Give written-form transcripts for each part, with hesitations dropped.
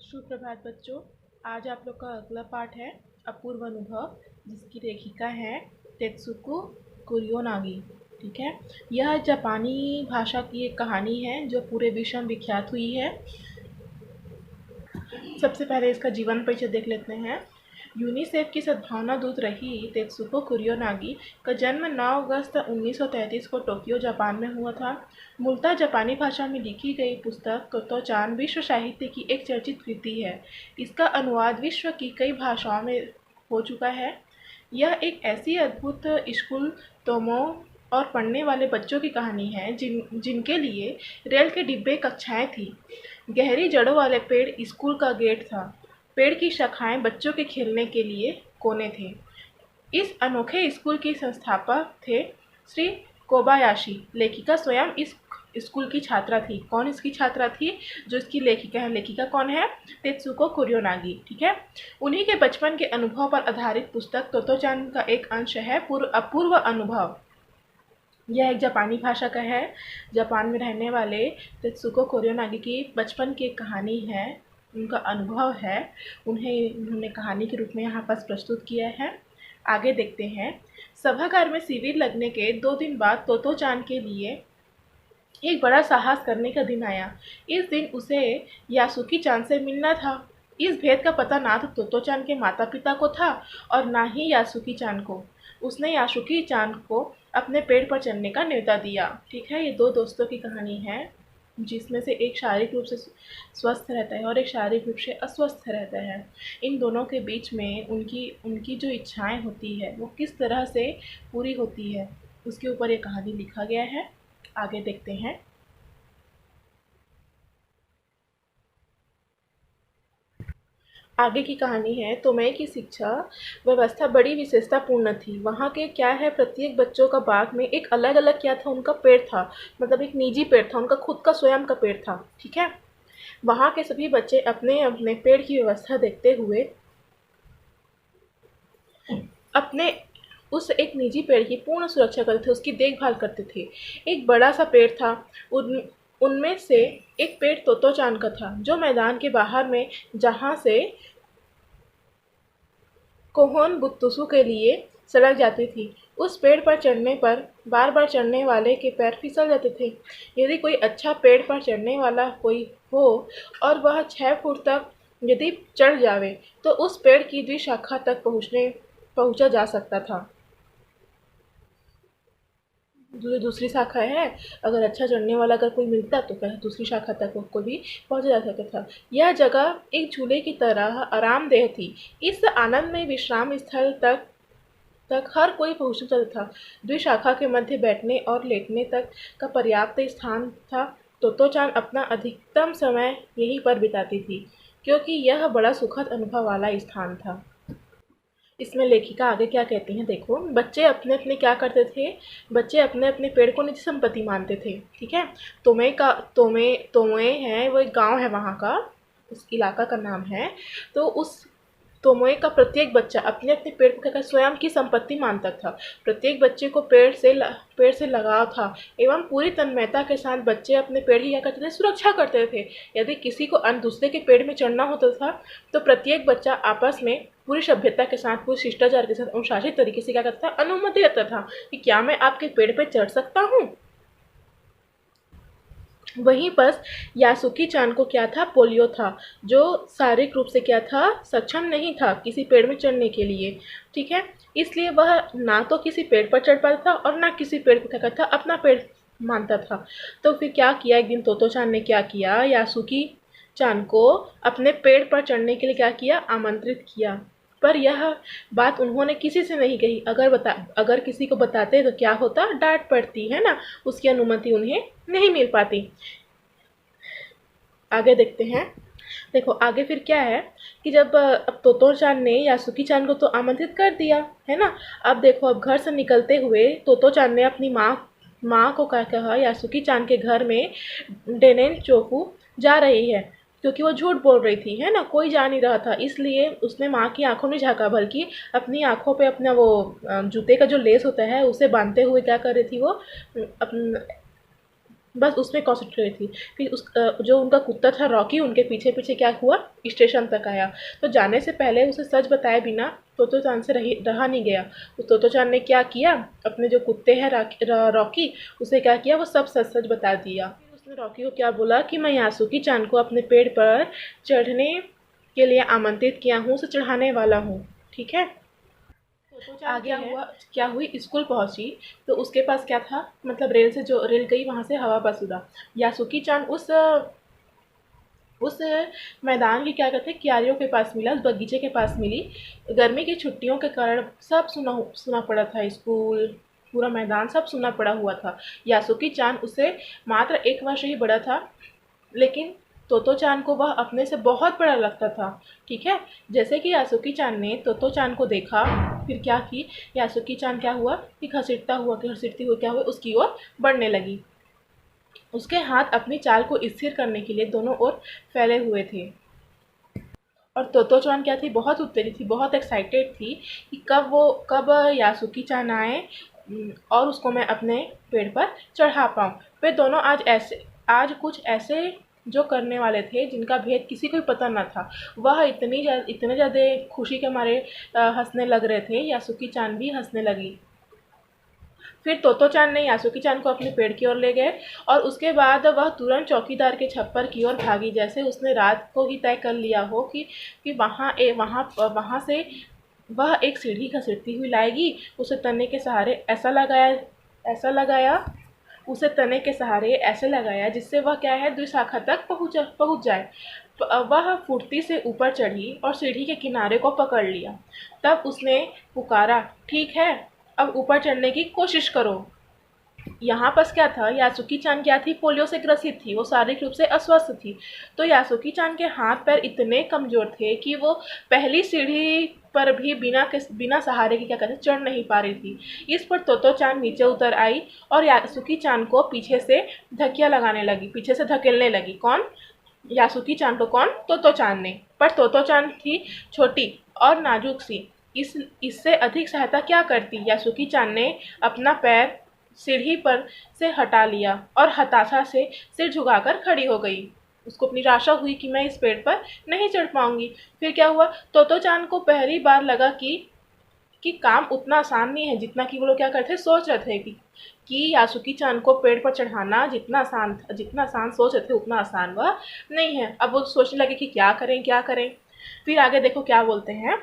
सुप्रभात बच्चों। आज आप लोग का अगला पाठ है अपूर्व अनुभव, जिसकी लेखिका है तेत्सुको कुरियोनागी। ठीक है, यह जापानी भाषा की एक कहानी है जो पूरे विश्व में विख्यात हुई है। सबसे पहले इसका जीवन परिचय देख लेते हैं। यूनिसेफ की सद्भावना दूत रही तेत्सुको कुरियोनागी का जन्म 9 अगस्त 1933 को टोक्यो, जापान में हुआ था। मूलतः जापानी भाषा में लिखी गई पुस्तक तोतो-चान विश्व साहित्य की एक चर्चित कृति है। इसका अनुवाद विश्व की कई भाषाओं में हो चुका है। यह एक ऐसी अद्भुत स्कूल तोमो और पढ़ने वाले बच्चों की कहानी है जिनके लिए रेल के डिब्बे कक्षाएं थी। गहरी जड़ों वाले पेड़ स्कूल का गेट था। पेड़ की शाखाएं बच्चों के खेलने के लिए कोने थे। इस अनोखे स्कूल की संस्थापक थे श्री कोबायाशी। लेखिका स्वयं इस स्कूल की छात्रा थी। कौन इसकी छात्रा थी? जो इसकी लेखिका है। लेखिका कौन है? तेत्सुको कुरियोनागी। ठीक है, उन्हीं के बचपन के अनुभव पर आधारित पुस्तक तोतो-चान का एक अंश है अपूर्व अनुभव। यह एक जापानी भाषा का है। जापान में रहने वाले तेत्सुको कुरियोनागी की बचपन की एक कहानी है, उनका अनुभव है। उन्होंने कहानी के रूप में यहाँ पर प्रस्तुत किया है। आगे देखते हैं। सभागार में शिविर लगने के 2 दिन बाद तोतो-चान के लिए एक बड़ा साहस करने का दिन आया। इस दिन उसे यासुकी-चान से मिलना था। इस भेद का पता ना तो तोतो-चान के माता-पिता को था और ना ही यासुकी-चान को। उसने यासुकी-चान को अपने पेड़ पर चढ़ने का न्योता दिया। ठीक है, ये 2 दोस्तों की कहानी है, जिसमें से एक शारीरिक रूप से स्वस्थ रहता है और एक शारीरिक रूप से अस्वस्थ रहता है। इन दोनों के बीच में उनकी उनकी जो इच्छाएं होती है वो किस तरह से पूरी होती है, उसके ऊपर ये कहानी लिखा गया है। आगे देखते हैं। आगे की कहानी है। तोमेई की शिक्षा व्यवस्था बड़ी विशेषतापूर्ण थी। वहाँ के क्या है, प्रत्येक बच्चों का बाग में एक अलग अलग क्या था, उनका पेड़ था। मतलब एक निजी पेड़ था, उनका खुद का स्वयं का पेड़ था। ठीक है, वहाँ के सभी बच्चे अपने अपने पेड़ की व्यवस्था देखते हुए अपने उस एक निजी पेड़ की पूर्ण सुरक्षा करते थे, उसकी देखभाल करते थे। एक बड़ा सा पेड़ था, उनमें से एक पेड़ तोतो-चान का था, जो मैदान के बाहर में, जहाँ से कोहोन बुत्सुसु के लिए सड़क जाती थी। उस पेड़ पर चढ़ने पर बार बार चढ़ने वाले के पैर फिसल जाते थे। यदि कोई अच्छा पेड़ पर चढ़ने वाला कोई हो और वह 6 फुट तक यदि चढ़ जावे तो उस पेड़ की द्विशाखा तक पहुंचा जा सकता था। जो दूसरी शाखा है, अगर अच्छा चढ़ने वाला अगर कोई मिलता तो क्या दूसरी शाखा तक को भी पहुंचा जा सकता था। यह जगह एक झूले की तरह आरामदेह थी। इस आनंदमय विश्राम स्थल तक हर कोई पहुंच सकता था। द्विशाखा के मध्य बैठने और लेटने तक का पर्याप्त स्थान था। तोतो-चान अपना अधिकतम समय यहीं पर बिताती थी, क्योंकि यह बड़ा सुखद अनुभव वाला स्थान था। इसमें लेखिका आगे क्या कहती हैं, देखो। बच्चे अपने अपने क्या करते थे, बच्चे अपने अपने पेड़ को निजी संपत्ति मानते थे। ठीक है, तोमे है, वो एक गांव है वहाँ का, उस इलाका का नाम है। तो उस तोमोए का प्रत्येक बच्चा अपने अपने पेड़ को कहकर स्वयं की संपत्ति मानता था। प्रत्येक बच्चे को पेड़ से लगाव था एवं पूरी तन्मयता के साथ बच्चे अपने पेड़ की क्या करते थे, सुरक्षा करते थे। यदि किसी को अन्य दूसरे के पेड़ में चढ़ना होता था तो प्रत्येक बच्चा आपस में पूरी सभ्यता के साथ, पूरी शिष्टाचार के साथ, अनुशासित तरीके से क्या करता था, अनुमति देता था कि क्या मैं आपके पेड़ पर चढ़ सकता हूँ। वहीं पर यासुकी-चान को क्या था, पोलियो था, जो शारीरिक रूप से क्या था, सक्षम नहीं था किसी पेड़ में चढ़ने के लिए। ठीक है, इसलिए वह ना तो किसी पेड़ पर चढ़ पाता था और ना किसी पेड़ को क्या करता, अपना पेड़ मानता था। तो फिर क्या किया, एक दिन तोतो-चान ने क्या किया, यासुकी-चान को अपने पेड़ पर चढ़ने के लिए क्या किया, आमंत्रित किया। पर यह बात उन्होंने किसी से नहीं कही। अगर किसी को बताते तो क्या होता, डांट पड़ती है ना, उसकी अनुमति उन्हें नहीं मिल पाती। आगे देखते हैं। देखो आगे फिर क्या है कि जब अब तोतो-चान ने यासुकी-चान को तो आमंत्रित कर दिया है ना। अब देखो, अब घर से निकलते हुए तोतो-चान ने अपनी माँ को क्या कहा, यासुकी-चान के घर में डेनेन चोकू जा रही है, क्योंकि वो झूठ बोल रही थी, है ना, कोई जा नहीं रहा था। इसलिए उसने माँ की आंखों में झाँका, बल्कि अपनी आंखों पे अपना वो जूते का जो लेस होता है उसे बांधते हुए क्या कर रही थी, वो बस उसमें कॉन्सेंट्रेट थी। फिर जो उनका कुत्ता था रॉकी, उनके पीछे पीछे क्या हुआ, स्टेशन तक आया। तो जाने से पहले उसे सच बताए बिना तोतो चान से रहा नहीं गया। तो तोतो चान ने क्या किया, अपने जो कुत्ते हैं रॉकी, उसे क्या किया, वो सब सच सच बता दिया। फिर उसने रॉकी को क्या बोला कि मैं यासुकी चान को अपने पेड़ पर चढ़ने के लिए आमंत्रित किया हूँ, उसे चढ़ाने वाला हूँ, ठीक है। आगे क्या हुई, स्कूल पहुंची तो उसके पास क्या था, मतलब रेल से जो रेल गई वहां से हवा बस उड़ा। यासुकी चान उस मैदान की क्या कहते हैं क्यारियों के पास मिला, उस बगीचे के पास मिली। गर्मी की छुट्टियों के कारण सब सुना सुना पड़ा था, स्कूल पूरा मैदान सब सुना पड़ा हुआ था। यासुकी चान उसे मात्र 1 वर्ष ही बड़ा था, लेकिन तोतो चान को वह अपने से बहुत बड़ा लगता था, ठीक है। जैसे कि यासुकी चान ने तोतो चान को देखा, फिर क्या की, यासुकी चान क्या हुआ कि घसीटती हुई क्या हुआ, उसकी ओर बढ़ने लगी। उसके हाथ अपनी चाल को स्थिर करने के लिए दोनों ओर फैले हुए थे। और तोतो चान क्या थी, बहुत उत्तेजित थी, बहुत एक्साइटेड थी कि कब यासुकी चान आए, और उसको मैं अपने पेड़ पर चढ़ा पाऊँ। वे दोनों आज कुछ ऐसे जो करने वाले थे जिनका भेद किसी को भी पता न था। वह इतने ज़्यादा खुशी के मारे हंसने लग रहे थे, यासुकी चान भी हंसने लगी। फिर तोतो चान ने यासुकी चान को अपने पेड़ की ओर ले गए, और उसके बाद वह तुरंत चौकीदार के छप्पर की ओर भागी, जैसे उसने रात को ही तय कर लिया हो कि वहाँ से वह एक सीढ़ी घसीटती हुई लाएगी। उसे तने के सहारे ऐसा लगाया उसे तने के सहारे ऐसे लगाया जिससे वह क्या है, द्विशाखा तक पहुँच जाए। वह फुर्ती से ऊपर चढ़ी और सीढ़ी के किनारे को पकड़ लिया। तब उसने पुकारा, ठीक है, अब ऊपर चढ़ने की कोशिश करो। यहाँ पर क्या था, यासुकी चान क्या थी, पोलियो से ग्रसित थी, वो शारीरिक रूप से अस्वस्थ थी। तो यासुकी चान के हाथ पैर इतने कमजोर थे कि वो पहली सीढ़ी पर भी बिना सहारे के क्या कहते चढ़ नहीं पा रही थी। इस पर तोतो चान नीचे उतर आई और यासुकी चान को पीछे से पीछे से धकेलने लगी। कौन, यासुकी चान को कौन, तोतो चान ने। पर तोतो चान थी छोटी और नाजुक सी, इससे अधिक सहायता क्या करती। यासुकी चान ने अपना पैर सीढ़ी पर से हटा लिया और हताशा से सिर झुकाकर खड़ी हो गई। उसको निराशा हुई कि मैं इस पेड़ पर नहीं चढ़ पाऊंगी। फिर क्या हुआ, तोतो चान को पहली बार लगा कि काम उतना आसान नहीं है जितना कि वो लोग क्या करते सोच रहे थे कि यासुकी चान को पेड़ पर चढ़ाना जितना आसान सोच रहे थे उतना आसान वह नहीं है। अब वो सोचने लगे कि क्या करें। फिर आगे देखो क्या बोलते हैं,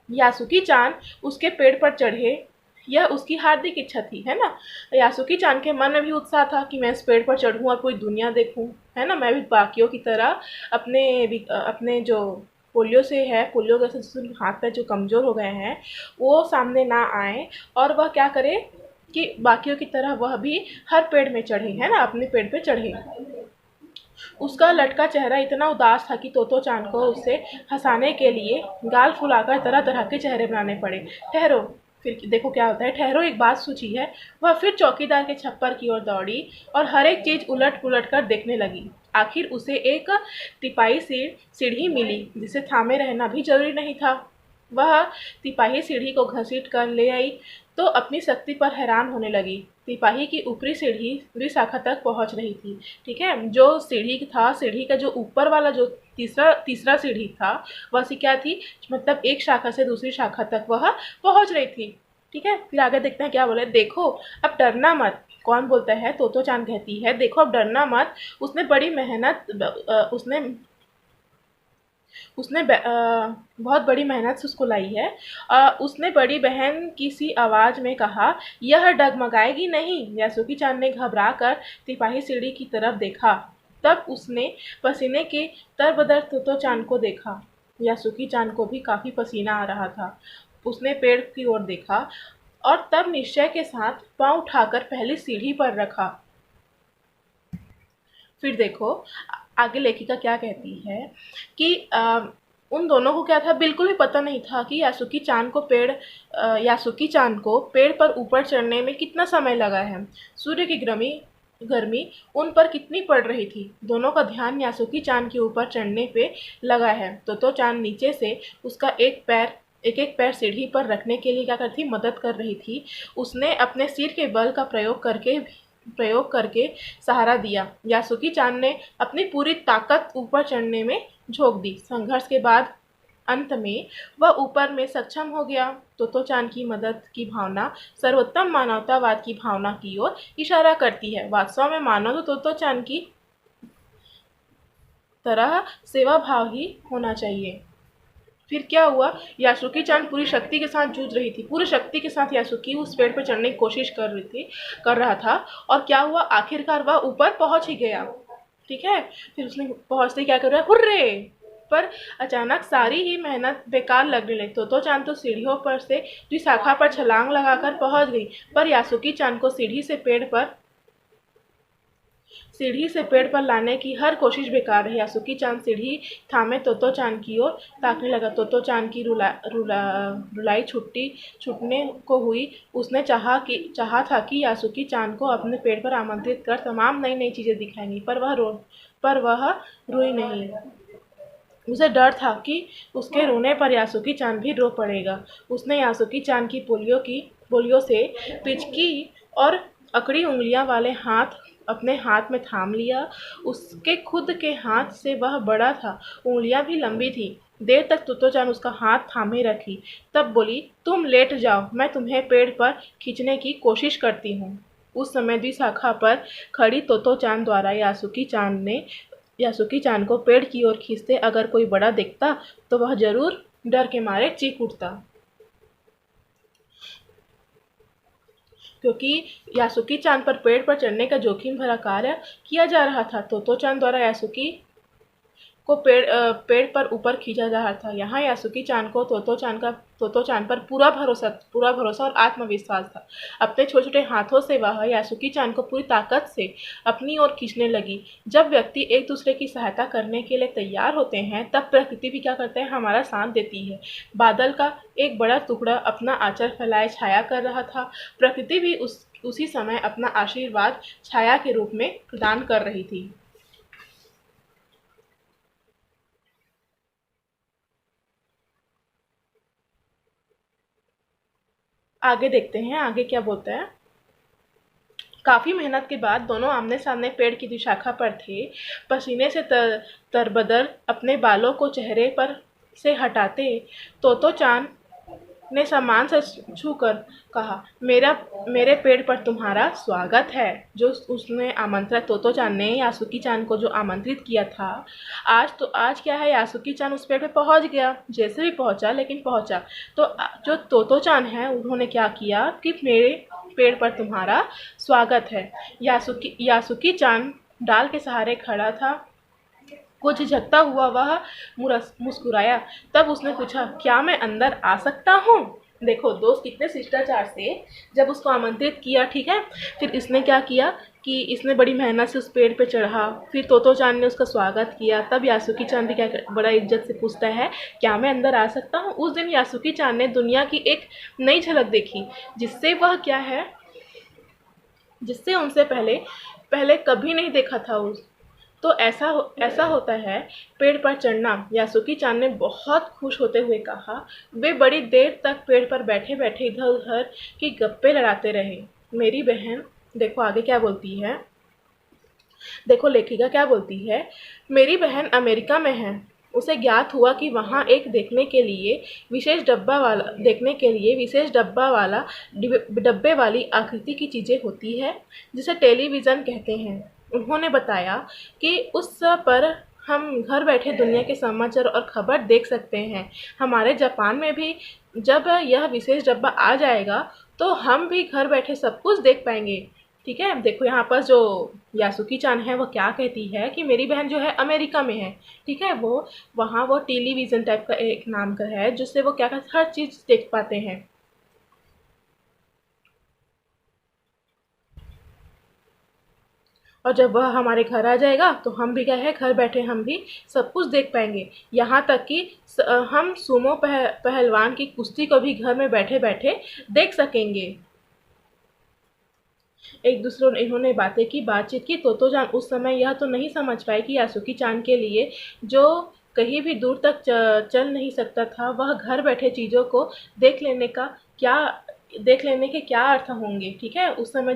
यासुकी चान उसके पेड़ पर चढ़े, यह उसकी हार्दिक इच्छा थी, है ना। यासुकी चान के मन में भी उत्साह था कि मैं इस पेड़ पर चढ़ूं और पूरी दुनिया देखूं, है ना। मैं भी बाकियों की तरह अपने जो पोलियो के हाथ पैर जो कमज़ोर हो गए हैं वो सामने ना आए, और वह क्या करे कि बाकियों की तरह वह भी हर पेड़ में चढ़े, है ना, अपने पेड़ पे चढ़े। उसका लटका चेहरा इतना उदास था कि तोतो चान को उसे हंसाने के लिए गाल फुलाकर तरह तरह के चेहरे बनाने पड़े। ठहरो, फिर देखो क्या होता है, ठहरो, एक बात सोची है। वह फिर चौकीदार के छप्पर की ओर दौड़ी और हर एक चीज उलट पुलट कर देखने लगी। आखिर उसे एक तिपाही सीढ़ी मिली जिसे थामे रहना भी जरूरी नहीं था। वह तिपाही सीढ़ी को घसीट कर ले आई तो अपनी शक्ति पर हैरान होने लगी। तिपाही की ऊपरी सीढ़ी द्विशाखा तक पहुंच रही थी, ठीक है। जो सीढ़ी का जो ऊपर वाला जो तीसरा सीढ़ी था, वह सी क्या थी, मतलब एक शाखा से दूसरी शाखा तक वह पहुंच रही थी, ठीक है। फिर आगे देखते हैं क्या बोले, देखो अब डरना मत। कौन बोलता है, तोतो चान कहती है, देखो अब डरना मत। उसने बड़ी मेहनत उसने बहुत बड़ी मेहनत से उसको लाई है। उसने बड़ी बहन की सी आवाज़ में कहा, यह डगमगाएगी नहीं। यासुकी चान ने घबरा कर तिपाही सीढ़ी की तरफ देखा। तब उसने पसीने के तरबदर तोतो चान को देखा। यासुकी चान को भी काफ़ी पसीना आ रहा था। उसने पेड़ की ओर देखा और तब निश्चय के साथ पाँव उठाकर पहली सीढ़ी पर रखा। फिर देखो आगे लेखिका क्या कहती है कि उन दोनों को क्या था, बिल्कुल भी पता नहीं था कि यासुकी चान को पेड़ पर ऊपर चढ़ने में कितना समय लगा है। सूर्य की गर्मी उन पर कितनी पड़ रही थी। दोनों का ध्यान यासुकी चान के ऊपर चढ़ने पे लगा है। तो चान नीचे से उसका एक पैर सीढ़ी पर रखने के लिए क्या करती मदद कर रही थी। उसने अपने सिर के बल का प्रयोग करके प्रयोग करके सहारा दिया। यासुकी चान ने अपनी पूरी ताकत ऊपर चढ़ने में झोंक दी। संघर्ष के बाद अंत में वह ऊपर में सक्षम हो गया। तोतो चान की मदद की भावना सर्वोत्तम मानवतावाद की भावना की ओर इशारा करती है। वास्तव में मानो तो तोतो चान की तरह सेवा भाव ही होना चाहिए। फिर क्या हुआ, यासुकी चान पूरी शक्ति के साथ जूझ रही थी। पूरी शक्ति के साथ यासुकी उस पेड़ पर चढ़ने की कोशिश कर रहा था। और क्या हुआ, आखिरकार वह ऊपर पहुंच ही गया। ठीक है, फिर उसने पहुंचते क्या कर रहा है, हुर्रे। पर अचानक सारी ही मेहनत बेकार लगने लगी। तोतो चान तो सीढ़ियों पर से दूसरी शाखा पर छलांग लगाकर पहुंच गई, पर यासुकी चान को सीढ़ी से पेड़ पर लाने की हर कोशिश बेकार रही। यासुकी चान सीढ़ी थामे तोतो चान की ओर ताकने लगा। तोतो चान की रुलाई छूटने को हुई। उसने चाहा था कि यासुकी चान को अपने पेड़ पर आमंत्रित कर तमाम नई नई चीजें दिखाएंगी, पर वह रोई नहीं। उसे डर था कि उसके रोने पर यासुकी चान भी रो पड़ेगा। उसने यासुकी चान की पोलियो से पिचकी और अकड़ी उंगलियां वाले हाथ अपने हाथ में थाम लिया। उसके खुद के हाथ से वह बड़ा था, उंगलियां भी लंबी थी। देर तक तोतो चान उसका हाथ थामे रखी, तब बोली, तुम लेट जाओ, मैं तुम्हें पेड़ पर खींचने की कोशिश करती हूँ। उस समय द्विशाखा पर खड़ी तोतो चान द्वारा यासुकी चान को पेड़ की ओर खींचते अगर कोई बड़ा दिखता तो वह जरूर डर के मारे चीख उठता, क्योंकि यासुकी चान पर पेड़ पर चढ़ने का जोखिम भरा कार्य किया जा रहा था। तोतो चान द्वारा यासुकी को पेड़ पर ऊपर खींचा जा रहा था। यहाँ यासुकी चान को तोतो चान पर पूरा भरोसा और आत्मविश्वास था। अपने छोटे छोटे हाथों से वह यासुकी चान को पूरी ताकत से अपनी ओर खींचने लगी। जब व्यक्ति एक दूसरे की सहायता करने के लिए तैयार होते हैं, तब प्रकृति भी क्या करते हैं, हमारा साथ देती है। बादल का एक बड़ा टुकड़ा अपना आंचल फैलाए छाया कर रहा था। प्रकृति भी उसी समय अपना आशीर्वाद छाया के रूप में प्रदान कर रही थी। आगे देखते हैं, आगे क्या बोलता है। काफी मेहनत के बाद दोनों आमने सामने पेड़ की शाखा पर थे। पसीने से तरबदर अपने बालों को चेहरे पर से हटाते तोतो चान ने सम्मान से छूकर कहा, मेरे पेड़ पर तुम्हारा स्वागत है। जो उसने आमंत्रित तोतो चान ने यासुकी चान को जो आमंत्रित किया था, आज क्या है, यासुकी चान उस पेड़ पे पहुंच गया। जैसे भी पहुंचा, लेकिन पहुंचा तो जो तोतो चान है उन्होंने क्या किया कि मेरे पेड़ पर तुम्हारा स्वागत है। यासुकी चान डाल के सहारे खड़ा था। कुछ झकता हुआ वह मुस्कुराया। तब उसने पूछा, क्या मैं अंदर आ सकता हूँ? देखो दोस्त कितने शिष्टाचार से जब उसको आमंत्रित किया। ठीक है, फिर इसने क्या किया कि इसने बड़ी मेहनत से उस पेड़ पे चढ़ा। फिर तोतो चान ने उसका स्वागत किया। तब यासुकी चान भी क्या बड़ा इज्जत से पूछता है, क्या मैं अंदर आ सकता हूँ? उस दिन यासुकी चान ने दुनिया की एक नई झलक देखी, जिससे वह क्या है, जिससे उनसे पहले कभी नहीं देखा था। तो ऐसा होता है पेड़ पर चढ़ना। यासुकी चान ने बहुत खुश होते हुए कहा। वे बड़ी देर तक पेड़ पर बैठे बैठे इधर उधर की गप्पे लड़ाते रहे। मेरी बहन, देखो आगे क्या बोलती है, देखो लेखिका क्या बोलती है। मेरी बहन अमेरिका में है। उसे ज्ञात हुआ कि वहाँ एक देखने के लिए विशेष डब्बा वाला डब्बे वाली आकृति की चीज़ें होती है, जिसे टेलीविज़न कहते हैं। उन्होंने बताया कि उस पर हम घर बैठे दुनिया के समाचार और खबर देख सकते हैं। हमारे जापान में भी जब यह विशेष डब्बा आ जाएगा तो हम भी घर बैठे सब कुछ देख पाएंगे। ठीक है, देखो यहाँ पर जो यासुकी चान है वो क्या कहती है कि मेरी बहन जो है अमेरिका में है। ठीक है, वो वहाँ वो टेलीविज़न टाइप का एक नाम का है, जिससे वो क्या कहते हर चीज़ देख पाते हैं। और जब वह हमारे घर आ जाएगा तो हम भी क्या है, घर बैठे हम भी सब कुछ देख पाएंगे। यहाँ तक कि हम सुमो पहलवान की कुश्ती को भी घर में बैठे बैठे देख सकेंगे। एक दूसरों ने इन्होंने बातचीत की। तोतो जान उस समय यह तो नहीं समझ पाई कि यासुकी चान के लिए जो कहीं भी दूर तक चल नहीं सकता था, वह घर बैठे चीज़ों को देख लेने के क्या अर्थ होंगे। ठीक है, उस समय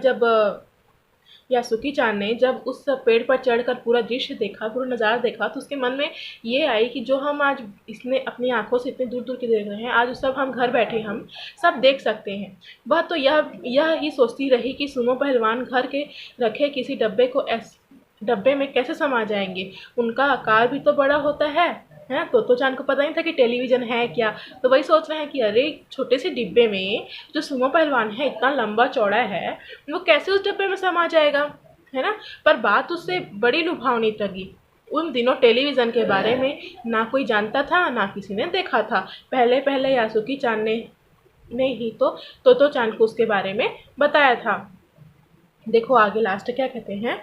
यासुकी चान ने जब उस पेड़ पर चढ़कर पूरा दृश्य देखा, पूरा नज़ारा देखा, तो उसके मन में ये आई कि जो हम आज इसने अपनी आंखों से इतने दूर दूर के देख रहे हैं, आज सब हम घर बैठे हम सब देख सकते हैं। वह तो यह ही सोचती रही कि सुमो पहलवान घर के रखे किसी डब्बे में कैसे समा जाएंगे। उनका आकार भी तो बड़ा होता है तो चांद को पता नहीं था कि टेलीविज़न है क्या। तो वही सोच रहे हैं कि अरे छोटे से डिब्बे में जो सुमो पहलवान है इतना लंबा चौड़ा है, वो कैसे उस डब्बे में समा जाएगा, है ना। पर बात उससे बड़ी लुभावनी लगी। उन दिनों टेलीविज़न के बारे में ना कोई जानता था, ना किसी ने देखा था। पहले पहले यासुकी चान ने ही तो चान को उसके बारे में बताया था। देखो आगे लास्ट क्या कहते हैं।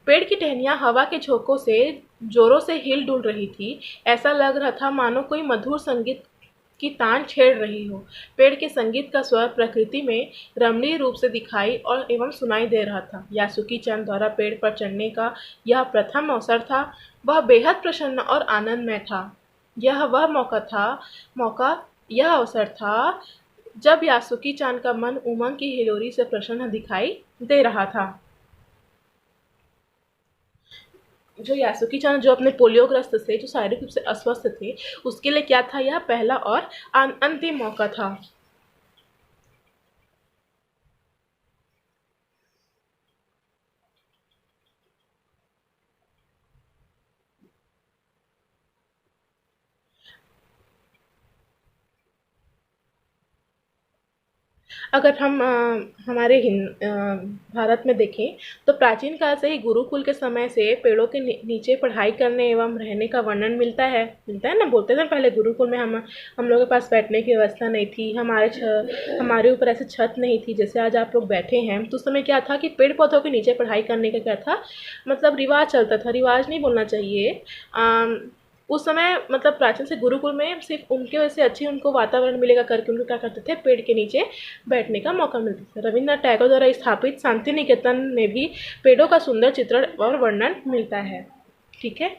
पेड़ की टहनियाँ हवा के झोंकों से जोरों से हिल डुल रही थी। ऐसा लग रहा था मानो कोई मधुर संगीत की तान छेड़ रही हो। पेड़ के संगीत का स्वर प्रकृति में रमणीय रूप से दिखाई और एवं सुनाई दे रहा था। यासुकी चान द्वारा पेड़ पर चढ़ने का यह प्रथम अवसर था। वह बेहद प्रसन्न और आनंदमय था। यह वह यह अवसर था जब यासुकी चान का मन उमंग की हिलोरी से प्रसन्न दिखाई दे रहा था। जो यासुकी चान जो अपने पोलियोग्रस्त से, जो शारीरिक रूप से अस्वस्थ थे, उसके लिए क्या था, यह पहला और अंतिम मौका था। अगर हम हमारे भारत में देखें तो प्राचीन काल से ही गुरुकुल के समय से पेड़ों के नीचे पढ़ाई करने एवं रहने का वर्णन मिलता है ना। बोलते थे पहले गुरुकुल में हम लोगों के पास बैठने की व्यवस्था नहीं थी, हमारे ऊपर ऐसे छत नहीं थी जैसे आज आप लोग बैठे हैं। तो उस समय क्या था कि पेड़ पौधों के नीचे पढ़ाई करने का क्या था, मतलब रिवाज चलता था। रिवाज नहीं बोलना चाहिए, उस समय मतलब प्राचीन से गुरुकुल में सिर्फ उनके वजह से अच्छी उनको वातावरण मिलेगा करके उनको क्या करते थे, पेड़ के नीचे बैठने का मौका मिलता था। रविन्द्रनाथ टैगोर द्वारा स्थापित शांति निकेतन में भी पेड़ों का सुंदर चित्रण और वर्णन मिलता है। ठीक है।